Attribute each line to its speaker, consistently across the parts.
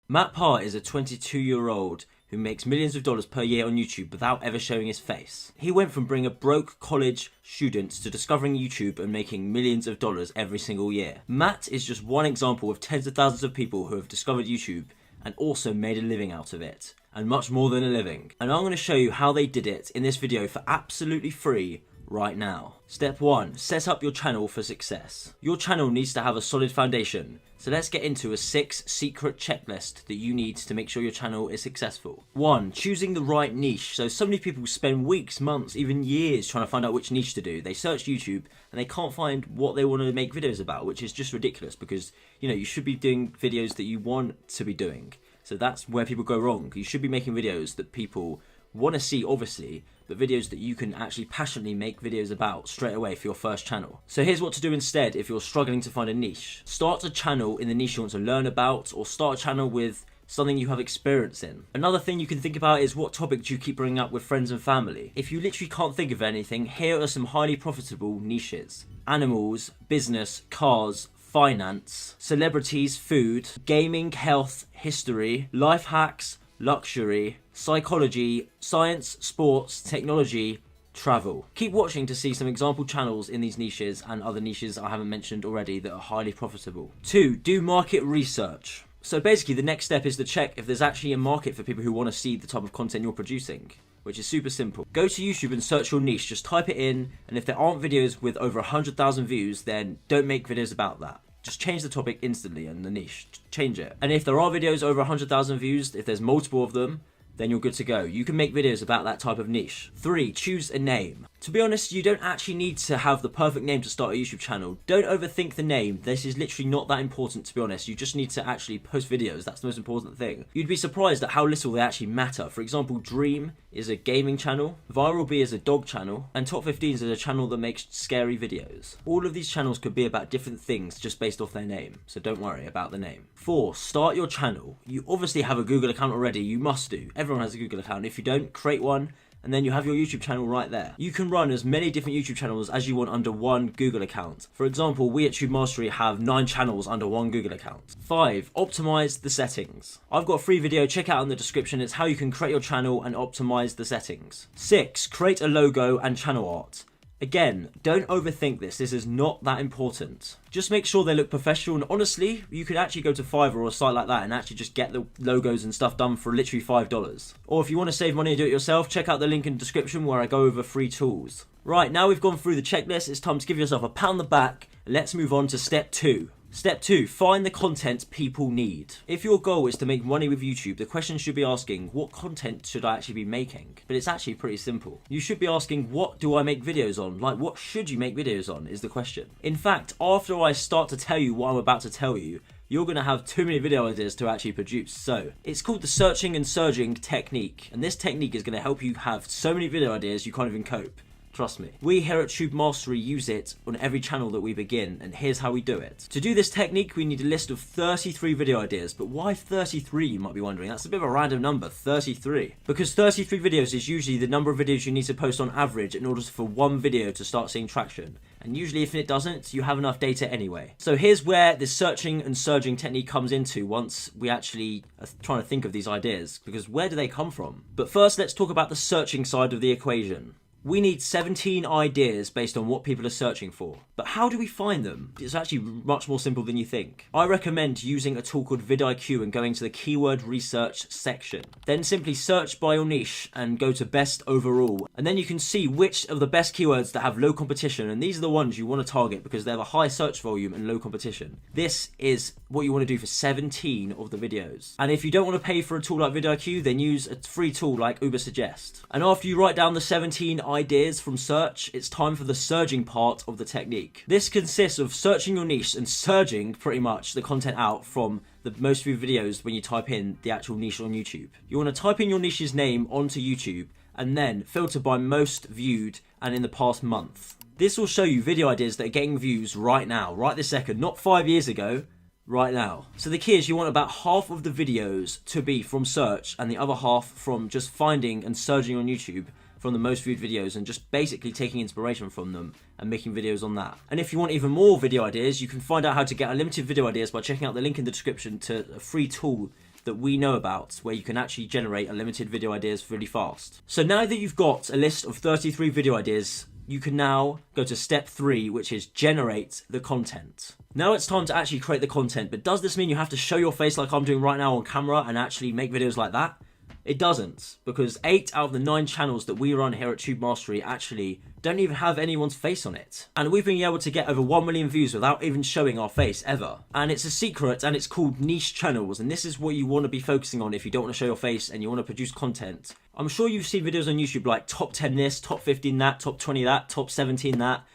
Speaker 1: Matt Parr is a 22-year-old who makes millions of dollars per year on YouTube without ever showing his face. He went from being a broke college student to discovering YouTube and making millions of dollars every single year. Matt is just one example of tens of thousands of people who have discovered YouTube and also made a living out of it, and much more than a living. And I'm going to show you how they did it in this video for absolutely free right now. Step 1. Set up your channel for success. Your channel needs to have a solid foundation, so let's get into a 6 secret checklist that you need to make sure your channel is successful. 1. Choosing the right niche. So many people spend weeks, months, even years trying to find out which niche to do. They search YouTube and they can't find what they want to make videos about, which is just ridiculous because, you know, you should be doing videos that you want to be doing. So that's where people go wrong. You should be making videos that people want to see, obviously, but videos that you can actually passionately make videos about straight away for your first channel. So here's what to do instead if you're struggling to find a niche. Start a channel in the niche you want to learn about, or start a channel with something you have experience in. Another thing you can think about is what topic do you keep bringing up with friends and family. If you literally can't think of anything, here are some highly profitable niches: animals, business, cars, finance, celebrities, food, gaming, health, history, life hacks, luxury, psychology, science, sports, technology, travel. Keep watching to see some example channels in these niches and other niches I haven't mentioned already that are highly profitable. 2. Do market research. So basically the next step is to check if there's actually a market for people who want to see the type of content you're producing, which is super simple. Go to YouTube and search your niche, just type it in, and if there aren't videos with over 100,000 views, then don't make videos about that. Just change the topic instantly and the niche, change it. And if there are videos over 100,000 views, if there's multiple of them, then you're good to go. You can make videos about that type of niche. 3. Choose a name. To be honest, you don't actually need to have the perfect name to start a YouTube channel. Don't overthink the name. This is literally not that important, to be honest. You just need to actually post videos. That's the most important thing. You'd be surprised at how little they actually matter. For example, Dream is a gaming channel, Viral Bee is a dog channel, and Top 15s is a channel that makes scary videos. All of these channels could be about different things just based off their name, so don't worry about the name. 4. Start your channel. You obviously have a Google account already. You must do. Everyone has a Google account. If you don't, create one, and then you have your YouTube channel right there. You can run as many different YouTube channels as you want under one Google account. For example, we at Tube Mastery have 9 channels under one Google account. 5. Optimize the settings. I've got a free video, check out in the description. It's how you can create your channel and optimize the settings. 6. Create a logo and channel art. Again, don't overthink this. This is not that important. Just make sure they look professional, and honestly, you could actually go to Fiverr or a site like that and actually just get the logos and stuff done for literally $5. Or if you want to save money and do it yourself, check out the link in the description where I go over free tools. Right, now we've gone through the checklist, it's time to give yourself a pat on the back. Let's move on to step 2. Step 2, find the content people need. If your goal is to make money with YouTube, the question you should be asking, what content should I actually be making? But it's actually pretty simple. You should be asking, what do I make videos on? Like, what should you make videos on is the question. In fact, after I start to tell you what I'm about to tell you, you're going to have too many video ideas to actually produce. So, it's called the searching and surging technique. And this technique is going to help you have so many video ideas you can't even cope. Trust me. We here at Tube Mastery use it on every channel that we begin, and here's how we do it. To do this technique, we need a list of 33 video ideas, but why 33, you might be wondering? That's a bit of a random number, 33. Because 33 videos is usually the number of videos you need to post on average in order for one video to start seeing traction. And usually if it doesn't, you have enough data anyway. So here's where this searching and surging technique comes into once we actually are trying to think of these ideas, because where do they come from? But first, let's talk about the searching side of the equation. We need 17 ideas based on what people are searching for. But how do we find them? It's actually much more simple than you think. I recommend using a tool called vidIQ and going to the keyword research section. Then simply search by your niche and go to best overall. And then you can see which of the best keywords that have low competition, and these are the ones you want to target because they have a high search volume and low competition. This is what you want to do for 17 of the videos. And if you don't want to pay for a tool like vidIQ, then use a free tool like Ubersuggest. And after you write down the 17 ideas from search, it's time for the surging part of the technique. This consists of searching your niche and surging pretty much the content out from the most viewed videos when you type in the actual niche on YouTube. You want to type in your niche's name onto YouTube and then filter by most viewed and in the past month. This will show you video ideas that are getting views right now, right this second, not 5 years ago, right now. So the key is you want about half of the videos to be from search and the other half from just finding and surging on YouTube from the most viewed videos and just basically taking inspiration from them and making videos on that. And if you want even more video ideas, you can find out how to get unlimited video ideas by checking out the link in the description to a free tool that we know about where you can actually generate unlimited video ideas really fast. So now that you've got a list of 33 video ideas, you can now go to step 3, which is generate the content. Now it's time to actually create the content, but does this mean you have to show your face like I'm doing right now on camera and actually make videos like that? It doesn't, because 8 out of the 9 channels that we run here at Tube Mastery actually don't even have anyone's face on it. And we've been able to get over 1 million views without even showing our face ever. And it's a secret, and it's called niche channels, and this is what you want to be focusing on if you don't want to show your face and you want to produce content. I'm sure you've seen videos on YouTube like top 10 this, top 15 that, top 20 that, top 17 that,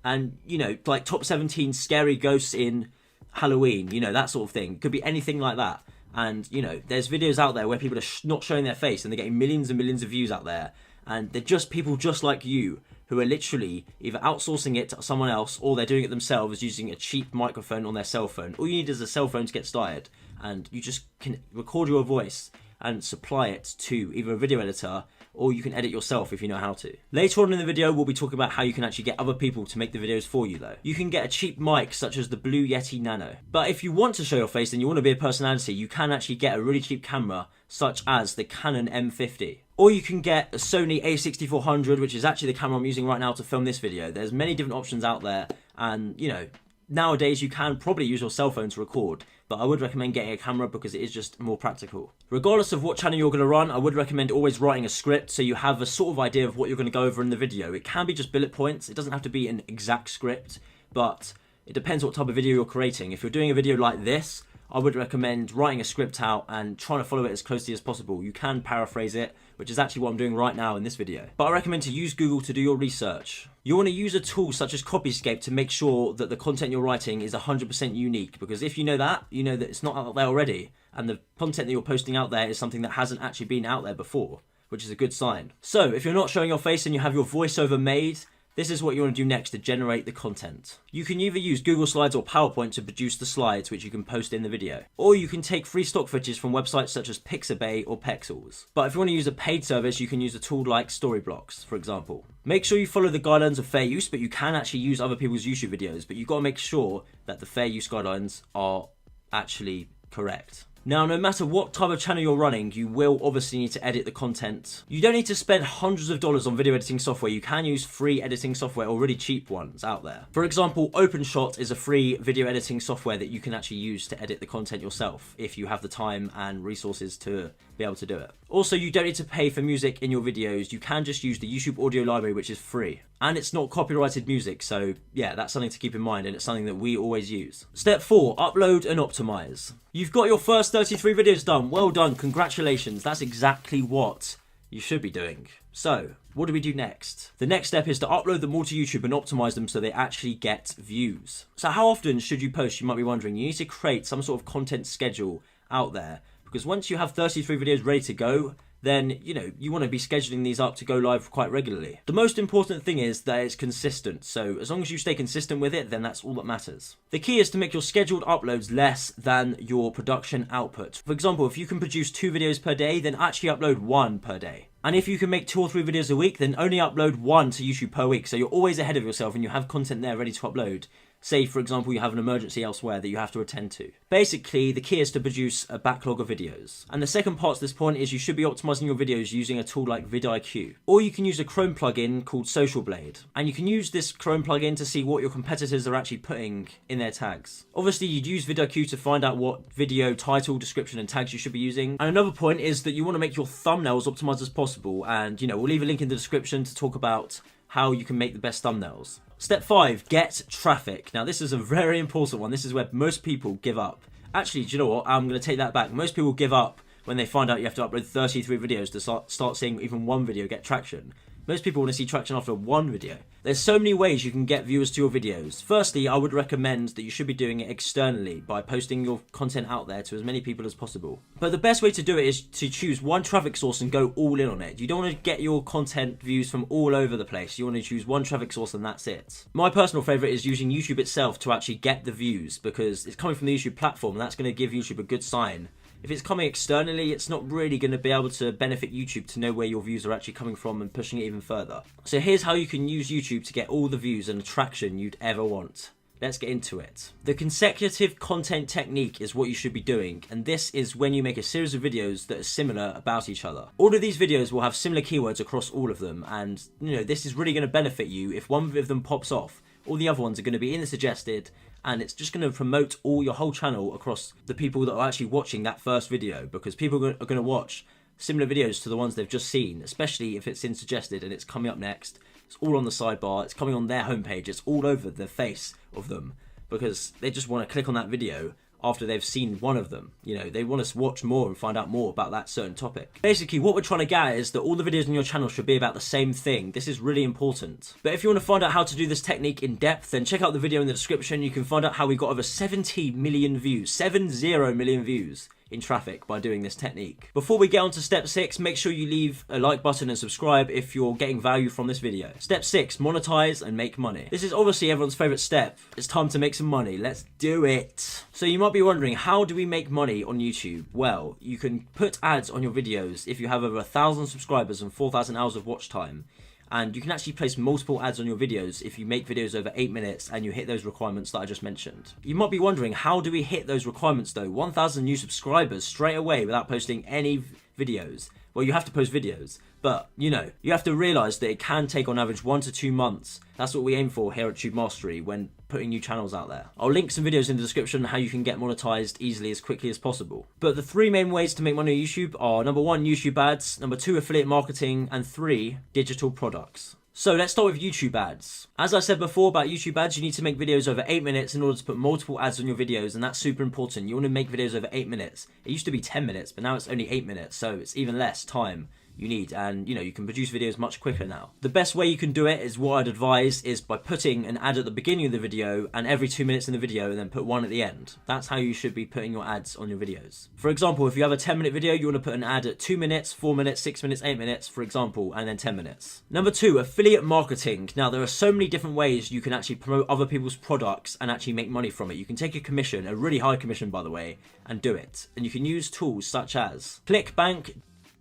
Speaker 1: and you know, like top 17 scary ghosts in Halloween, you know, that sort of thing. It could be anything like that. And, you know, there's videos out there where people are not showing their face and they're getting millions and millions of views out there. And they're just people just like you who are literally either outsourcing it to someone else or they're doing it themselves using a cheap microphone on their cell phone. All you need is a cell phone to get started. And you just can record your voice and supply it to either a video editor, or you can edit yourself if you know how to. Later on in the video, we'll be talking about how you can actually get other people to make the videos for you though. You can get a cheap mic such as the Blue Yeti Nano. But if you want to show your face and you want to be a personality, you can actually get a really cheap camera such as the Canon M50. Or you can get a Sony a6400, which is actually the camera I'm using right now to film this video. There's many different options out there, and you know, nowadays you can probably use your cell phone to record, but I would recommend getting a camera because it is just more practical. Regardless of what channel you're going to run, I would recommend always writing a script so you have a sort of idea of what you're going to go over in the video. It can be just bullet points, it doesn't have to be an exact script, but it depends what type of video you're creating. If you're doing a video like this, I would recommend writing a script out and trying to follow it as closely as possible. You can paraphrase it, which is actually what I'm doing right now in this video. But I recommend to use Google to do your research. You want to use a tool such as Copyscape to make sure that the content you're writing is 100% unique, because if you know that it's not out there already, and the content that you're posting out there is something that hasn't actually been out there before, which is a good sign. So if you're not showing your face and you have your voiceover made, this is what you want to do next to generate the content. You can either use Google Slides or PowerPoint to produce the slides, which you can post in the video. Or you can take free stock footage from websites such as Pixabay or Pexels. But if you want to use a paid service, you can use a tool like Storyblocks, for example. Make sure you follow the guidelines of fair use, but you can actually use other people's YouTube videos, but you've got to make sure that the fair use guidelines are actually correct. Now, no matter what type of channel you're running, you will obviously need to edit the content. You don't need to spend hundreds of dollars on video editing software. You can use free editing software or really cheap ones out there. For example, OpenShot is a free video editing software that you can actually use to edit the content yourself if you have the time and resources to be able to do it. Also, you don't need to pay for music in your videos. You can just use the YouTube audio library, which is free. And it's not copyrighted music, so yeah, that's something to keep in mind, and it's something that we always use. Step 4, upload and optimize. You've got your first 33 videos done. Well done, congratulations. That's exactly what you should be doing. So, what do we do next? The next step is to upload them all to YouTube and optimize them so they actually get views. So how often should you post, you might be wondering. You need to create some sort of content schedule out there, because once you have 33 videos ready to go, then, you know, you want to be scheduling these up to go live quite regularly. The most important thing is that it's consistent, so as long as you stay consistent with it, then that's all that matters. The key is to make your scheduled uploads less than your production output. For example, if you can produce 2 videos per day, then actually upload 1 per day. And if you can make 2 or 3 videos a week, then only upload 1 to YouTube per week, so you're always ahead of yourself and you have content there ready to upload. Say, for example, you have an emergency elsewhere that you have to attend to. Basically, the key is to produce a backlog of videos. And the second part to this point is you should be optimizing your videos using a tool like vidIQ. Or you can use a Chrome plugin called Social Blade. And you can use this Chrome plugin to see what your competitors are actually putting in their tags. Obviously, you'd use vidIQ to find out what video, title, description, and tags you should be using. And another point is that you want to make your thumbnails optimized as possible. And, you know, we'll leave a link in the description to talk about how you can make the best thumbnails. Step 5, get traffic. Now this is a very important one. This is where most people give up. Actually, do you know what? I'm going to take that back. Most people give up when they find out you have to upload 33 videos to start seeing even one video get traction. Most people want to see traction after one video. There's so many ways you can get viewers to your videos. Firstly, I would recommend that you should be doing it externally by posting your content out there to as many people as possible. But the best way to do it is to choose one traffic source and go all in on it. You don't want to get your content views from all over the place. You want to choose one traffic source and that's it. My personal favorite is using YouTube itself to actually get the views, because it's coming from the YouTube platform and that's going to give YouTube a good sign. If it's coming externally, it's not really going to be able to benefit YouTube to know where your views are actually coming from and pushing it even further. So here's how you can use YouTube to get all the views and attraction you'd ever want. let's get into it. The consecutive content technique is what you should be doing, and this is when you make a series of videos that are similar about each other. All of these videos will have similar keywords across all of them, and this is really going to benefit you. If one of them pops off, all the other ones are going to be in the suggested, and it's just going to promote your whole channel across the people that are actually watching that first video, because people are going to watch similar videos to the ones they've just seen, especially if it's in suggested and it's coming up next. It's all on the sidebar, it's coming on their homepage, it's all over the face of them, because they just want to click on that video after they've seen one of them. They want us to watch more and find out more about that certain topic. Basically, what we're trying to get at is that all the videos on your channel should be about the same thing. This is really important. But if you want to find out how to do this technique in depth, then check out the video in the description. You can find out how we got over 70 million views, 70 million views in traffic by doing this technique. Before we get on to step 6, make sure you leave a like button and subscribe if you're getting value from this video. Step 6, monetize and make money. This is obviously everyone's favorite step. It's time to make some money. Let's do it. So you might be wondering, how do we make money on YouTube? Well, you can put ads on your videos if you have over 1,000 subscribers and 4,000 hours of watch time. And you can actually place multiple ads on your videos if you make videos over 8 minutes and you hit those requirements that I just mentioned. You might be wondering, how do we hit those requirements though? 1,000 new subscribers straight away without posting any videos. Well, you have to post videos, but you have to realize that it can take on average 1 to 2 months. That's what we aim for here at Tube Mastery when putting new channels out there. I'll link some videos in the description how you can get monetized easily as quickly as possible. But the 3 main ways to make money on YouTube are: number 1, YouTube ads, number 2, affiliate marketing, and 3, digital products. So let's start with YouTube ads. As I said before about YouTube ads, you need to make videos over 8 minutes in order to put multiple ads on your videos, and that's super important. You want to make videos over 8 minutes. It used to be 10 minutes, but now it's only 8 minutes, so it's even less time you need, and you can produce videos much quicker now. The best way you can do it is what I'd advise is by putting an ad at the beginning of the video and every 2 minutes in the video, and then put one at the end. That's how you should be putting your ads on your videos. For example, if you have a 10-minute video, you want to put an ad at 2 minutes, 4 minutes, 6 minutes, 8 minutes, for example, and then 10 minutes. Number 2, affiliate marketing. Now, there are so many different ways you can actually promote other people's products and actually make money from it. You can take a commission, a really high commission by the way, and do it. And you can use tools such as ClickBank,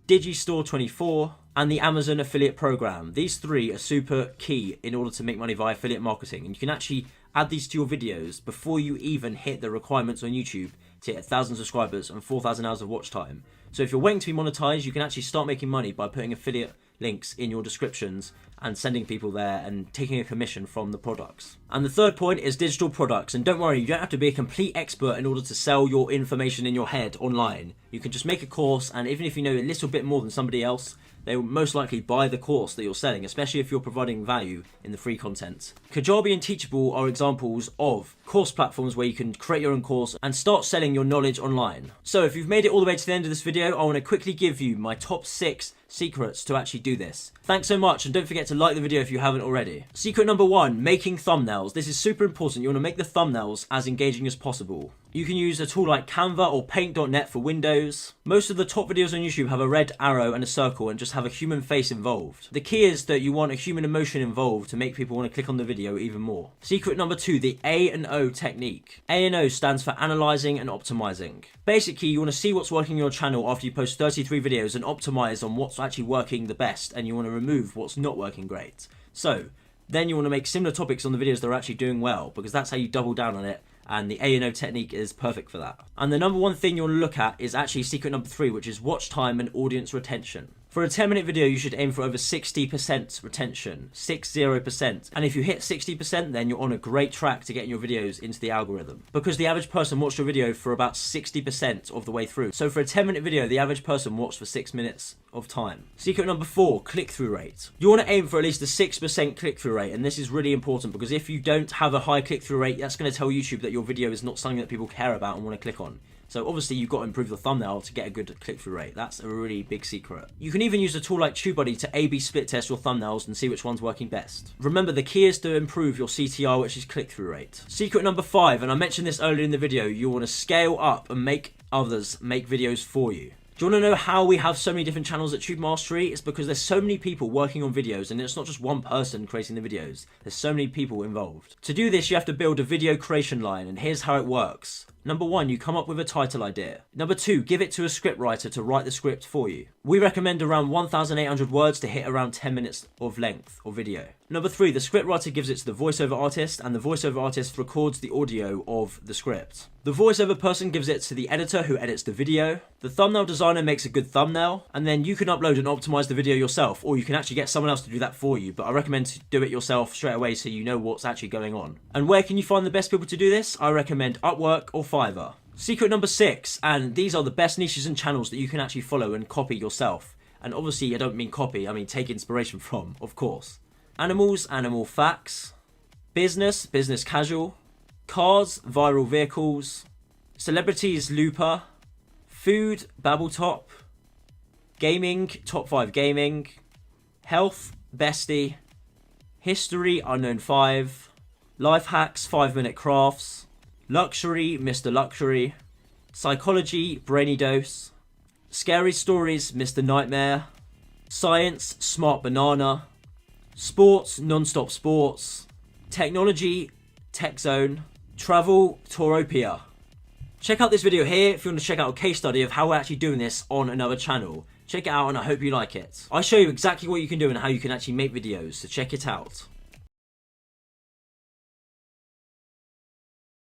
Speaker 1: Digistore24, and the Amazon affiliate program. These 3 are super key in order to make money via affiliate marketing, and you can actually add these to your videos before you even hit the requirements on YouTube to hit 1,000 subscribers and 4,000 hours of watch time. So if you're waiting to be monetized, you can actually start making money by putting affiliate links in your descriptions and sending people there and taking a commission from the products. And the 3rd point is digital products. And don't worry, you don't have to be a complete expert in order to sell your information in your head online. You can just make a course, and even if you know a little bit more than somebody else, they will most likely buy the course that you're selling, especially if you're providing value in the free content. Kajabi and Teachable are examples of course platforms where you can create your own course and start selling your knowledge online. So if you've made it all the way to the end of this video, I want to quickly give you my top 6 secrets to actually do this. Thanks so much, and don't forget to like the video if you haven't already. Secret number 1, making thumbnails. This is super important. You want to make the thumbnails as engaging as possible. You can use a tool like Canva or Paint.net for Windows. Most of the top videos on YouTube have a red arrow and a circle and just have a human face involved. The key is that you want a human emotion involved to make people want to click on the video even more. Secret number 2, the A&O technique. A&O stands for analyzing and optimizing. Basically, you want to see what's working on your channel after you post 33 videos and optimize on what's actually working the best, and you want to remove what's not working great. So then you want to make similar topics on the videos that are actually doing well, because that's how you double down on it, and the A&O technique is perfect for that. And the number 1 thing you want to look at is actually secret number 3, which is watch time and audience retention. For a 10-minute video, you should aim for over 60% retention, 60%. And if you hit 60%, then you're on a great track to getting your videos into the algorithm. Because the average person watched your video for about 60% of the way through. So for a 10-minute video, the average person watched for 6 minutes of time. Secret number 4, click-through rate. You want to aim for at least a 6% click-through rate, and this is really important because if you don't have a high click-through rate, that's going to tell YouTube that your video is not something that people care about and want to click on. So obviously you've got to improve the thumbnail to get a good click-through rate. That's a really big secret. You can even use a tool like TubeBuddy to A/B split test your thumbnails and see which one's working best. Remember, the key is to improve your CTR, which is click-through rate. Secret number 5, and I mentioned this earlier in the video, you want to scale up and make others make videos for you. Do you want to know how we have so many different channels at Tube Mastery? It's because there's so many people working on videos, and it's not just one person creating the videos. There's so many people involved. To do this, you have to build a video creation line, and here's how it works. Number 1, you come up with a title idea. Number 2, give it to a scriptwriter to write the script for you. We recommend around 1,800 words to hit around 10 minutes of length of video. Number 3, the scriptwriter gives it to the voiceover artist, and the voiceover artist records the audio of the script. The voiceover person gives it to the editor who edits the video. The thumbnail designer makes a good thumbnail, and then you can upload and optimize the video yourself, or you can actually get someone else to do that for you, but I recommend to do it yourself straight away so you know what's actually going on. And where can you find the best people to do this? I recommend Upwork or Fiverr. Secret number 6, and these are the best niches and channels that you can actually follow and copy yourself. And obviously I don't mean copy, I mean take inspiration from, of course. Animals, animal facts. Business, business casual. Cars, viral vehicles. Celebrities, Looper. Food, Babbletop. Gaming, top 5 gaming. Health, Bestie. History, Unknown 5. Life hacks, 5-minute crafts. Luxury, Mr. Luxury. Psychology, Brainy Dose. Scary stories, Mr. Nightmare. Science, Smart Banana. Sports, Non-Stop Sports. Technology, Tech Zone. Travel, Touropia. Check out this video here if you want to check out a case study of how we're actually doing this on another channel. Check it out and I hope you like it. I show you exactly what you can do and how you can actually make videos, so check it out.